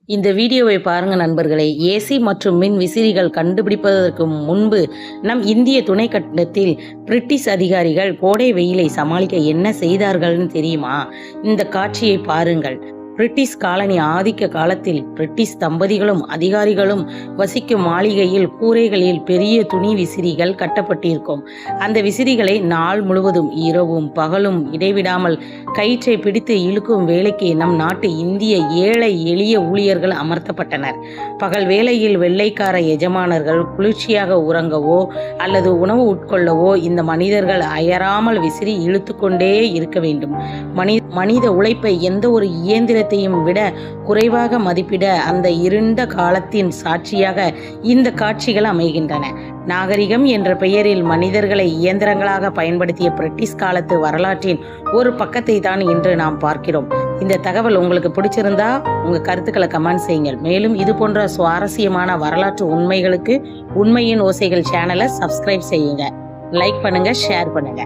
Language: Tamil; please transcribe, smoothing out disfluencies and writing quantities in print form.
இந்த வீடியோவை பாருங்க நண்பர்களே. ஏசி மற்றும் மின் விசிறிகள் கண்டுபிடிப்பதற்கு முன்பு நம் இந்திய துணைக்கண்டத்தில் பிரிட்டிஷ் அதிகாரிகள் கோடை வெயிலை சமாளிக்க என்ன செய்தார்கள்னு தெரியுமா? இந்த காட்சியை பாருங்கள். பிரிட்டிஷ் காலனி ஆதிக்க காலத்தில் பிரிட்டிஷ் தம்பதிகளும் அதிகாரிகளும் வசிக்கும் மாளிகையில் கூரைகளில் பெரிய துணி விசிறிகள் கட்டப்பட்டிருக்கும். அந்த விசிறிகளை நாள் முழுவதும் இரவும் பகலும் இடைவிடாமல் கயிற்றை பிடித்து இழுக்கும் வேலைக்கு நம் நாட்டு இந்திய ஏழை எளிய ஊழியர்கள் அமர்த்தப்பட்டனர். பகல் வேளையில் வெள்ளைக்கார எஜமானர்கள் குளிர்ச்சியாக உறங்கவோ அல்லது உணவு உட்கொள்ளவோ இந்த மனிதர்கள் அயராமல் விசிறி இழுத்து கொண்டே இருக்க வேண்டும். மனித உழைப்பை எந்த ஒரு இயந்திரத்தையும் விட குறைவாக மதிப்பிட அந்த இருண்ட காலத்தின் சாட்சியாக இந்த காட்சிகள் அமைகின்றன. நாகரிகம் என்ற பெயரில் மனிதர்களை இயந்திரங்களாக பயன்படுத்திய பிரிட்டிஷ் காலத்து வரலாற்றின் ஒரு பக்கத்தை தான் இன்று நாம் பார்க்கிறோம். இந்த தகவல் உங்களுக்கு பிடிச்சிருந்தா உங்க கருத்துக்களை கமெண்ட் செய்யுங்கள். மேலும் இது போன்ற சுவாரஸ்யமான வரலாற்று உண்மைகளுக்கு உண்மையின் ஓசைகள் சேனலை சப்ஸ்கிரைப் செய்யுங்க. லைக் பண்ணுங்க, ஷேர் பண்ணுங்க.